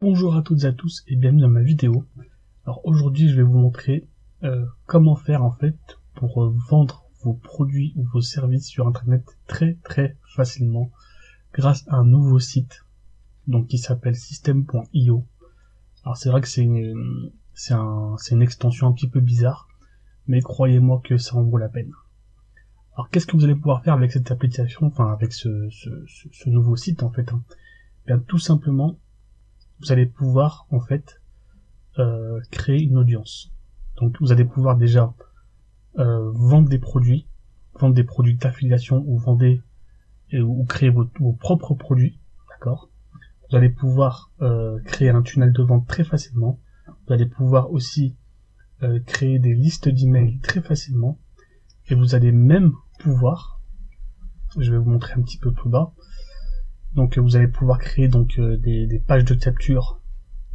Bonjour à toutes et à tous et bienvenue dans ma vidéo. Alors aujourd'hui je vais vous montrer comment faire en fait pour vendre vos produits ou vos services sur internet très facilement grâce à un nouveau site donc qui s'appelle System.io. Alors c'est vrai que c'est une extension un petit peu bizarre, mais croyez-moi que ça en vaut la peine. Alors qu'est-ce que vous allez pouvoir faire avec cette application, enfin avec ce nouveau site en fait Bien tout simplement vous allez pouvoir en fait créer une audience. Donc vous allez pouvoir déjà vendre des produits d'affiliation ou ou créer vos propres produits, d'accord. Vous allez pouvoir créer un tunnel de vente très facilement. Vous allez pouvoir aussi créer des listes d'emails très facilement. Et vous allez même pouvoir, je vais vous montrer un petit peu plus bas, donc vous allez pouvoir créer donc des pages de capture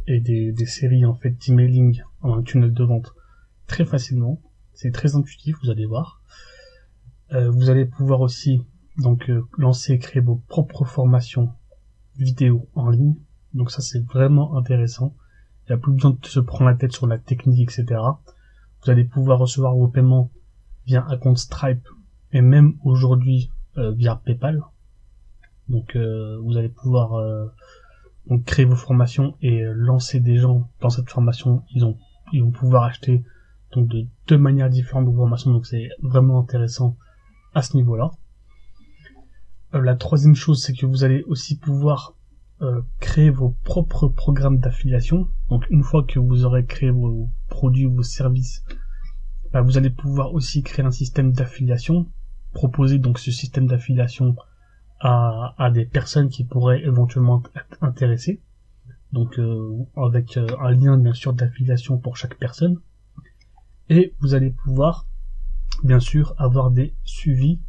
et des séries en fait d'emailing en un tunnel de vente très facilement. C'est très intuitif, vous allez voir. Vous allez pouvoir aussi donc lancer et créer vos propres formations vidéo en ligne. Donc ça c'est vraiment intéressant. Il n'y a plus besoin de se prendre la tête sur la technique, etc. Vous allez pouvoir recevoir vos paiements via un compte Stripe et même aujourd'hui via PayPal. Donc vous allez pouvoir donc créer vos formations et lancer des gens dans cette formation. Ils vont pouvoir acheter donc de deux manières différentes vos formations, donc c'est vraiment intéressant à ce niveau-là. La troisième chose, c'est que vous allez aussi pouvoir créer vos propres programmes d'affiliation. Donc une fois que vous aurez créé vos produits, vos services, vous allez pouvoir aussi créer un système d'affiliation, proposer donc ce système d'affiliation à des personnes qui pourraient éventuellement être intéressées, donc avec un lien bien sûr d'affiliation pour chaque personne, et vous allez pouvoir bien sûr avoir des suivis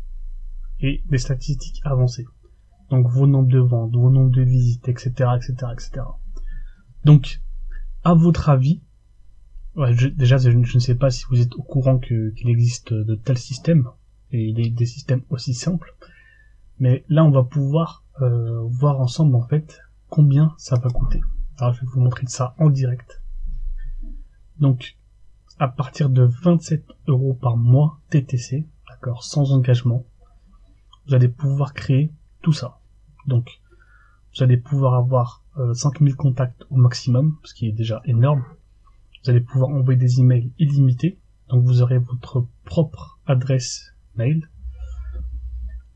et des statistiques avancées, donc vos nombres de ventes, vos nombres de visites, etc. Donc à votre avis, déjà je ne sais pas si vous êtes au courant qu'il existe de tels systèmes et des systèmes aussi simples. Mais là, on va pouvoir voir ensemble en fait combien ça va coûter. Alors, je vais vous montrer ça en direct. Donc, à partir de 27 € par mois TTC, d'accord, sans engagement, vous allez pouvoir créer tout ça. Donc, vous allez pouvoir avoir 5000 contacts au maximum, ce qui est déjà énorme. Vous allez pouvoir envoyer des emails illimités. Donc, vous aurez votre propre adresse mail.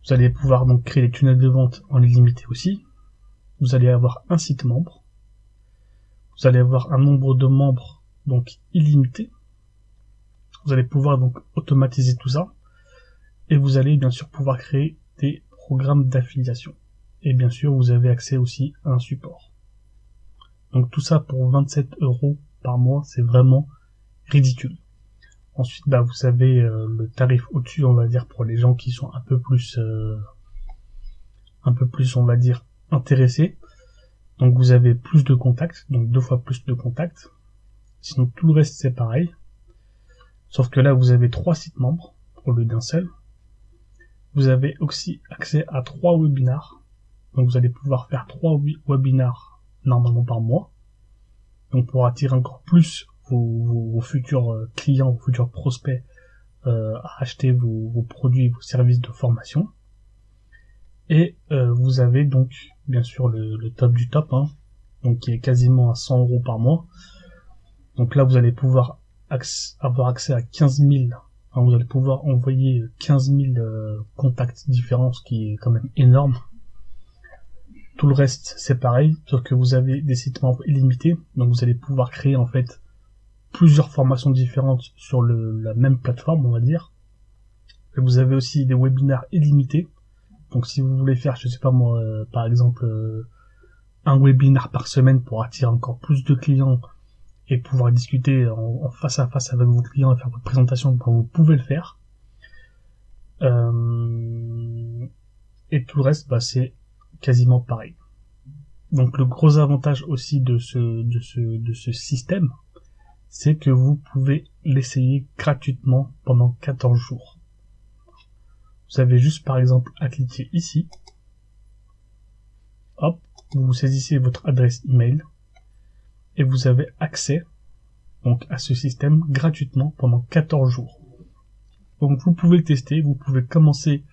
Vous allez pouvoir donc créer des tunnels de vente en illimité aussi. Vous allez avoir un site membre. Vous allez avoir un nombre de membres donc illimité. Vous allez pouvoir donc automatiser tout ça. Et vous allez bien sûr pouvoir créer des programmes d'affiliation. Et bien sûr, vous avez accès aussi à un support. Donc tout ça pour 27 € par mois, c'est vraiment ridicule. Ensuite, vous avez le tarif au-dessus, on va dire, pour les gens qui sont un peu plus, on va dire, intéressés. Donc vous avez plus de contacts, donc 2 fois plus de contacts. Sinon tout le reste c'est pareil. Sauf que là vous avez 3 sites membres au lieu d'un seul. Vous avez aussi accès à 3 webinars. Donc vous allez pouvoir faire 3 webinars normalement par mois. Donc pour attirer encore plus vos futurs clients, vos futurs prospects à acheter vos produits, vos services de formation. Et vous avez donc bien sûr le top du top, donc qui est quasiment à 100 € par mois. Donc là vous allez pouvoir avoir accès à 15 000, vous allez pouvoir envoyer 15 000 contacts différents, ce qui est quand même énorme. Tout le reste c'est pareil, sauf que vous avez des sites membres illimités, donc vous allez pouvoir créer en fait plusieurs formations différentes sur la même plateforme, on va dire. Et vous avez aussi des webinars illimités. Donc si vous voulez faire, je sais pas moi, par exemple, un webinar par semaine pour attirer encore plus de clients et pouvoir discuter en face à face avec vos clients et faire votre présentation, vous pouvez le faire. Et tout le reste, c'est quasiment pareil. Donc le gros avantage aussi de ce système, c'est que vous pouvez l'essayer gratuitement pendant 14 jours. Vous avez juste par exemple à cliquer ici. Hop, vous saisissez votre adresse email et vous avez accès donc à ce système gratuitement pendant 14 jours. Donc vous pouvez le tester, vous pouvez commencer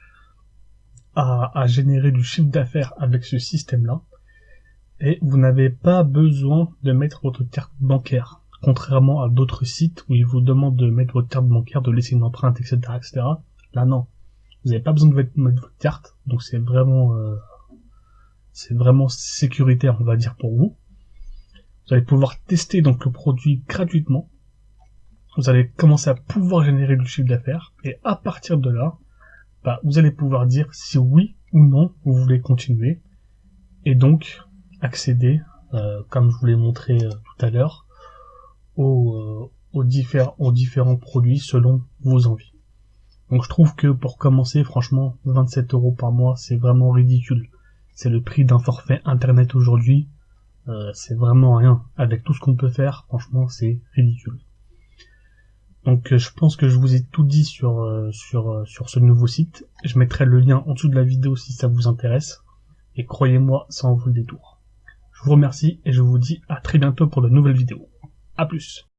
à générer du chiffre d'affaires avec ce système-là, et vous n'avez pas besoin de mettre votre carte bancaire, contrairement à d'autres sites où ils vous demandent de mettre votre carte bancaire, de laisser une empreinte, etc., etc. Là non, vous n'avez pas besoin de mettre votre carte, donc c'est vraiment sécuritaire, on va dire, pour vous. Vous allez pouvoir tester donc le produit gratuitement. Vous allez commencer à pouvoir générer du chiffre d'affaires, et à partir de là, vous allez pouvoir dire si oui ou non vous voulez continuer, et donc accéder, comme je vous l'ai montré tout à l'heure, aux différents produits selon vos envies. Donc je trouve que pour commencer, franchement, 27 € par mois, c'est vraiment ridicule. C'est le prix d'un forfait internet aujourd'hui. C'est vraiment rien. Avec tout ce qu'on peut faire, franchement, c'est ridicule. Donc je pense que je vous ai tout dit sur ce nouveau site. Je mettrai le lien en dessous de la vidéo si ça vous intéresse. Et croyez-moi, ça en vaut le détour. Je vous remercie et je vous dis à très bientôt pour de nouvelles vidéos. À plus.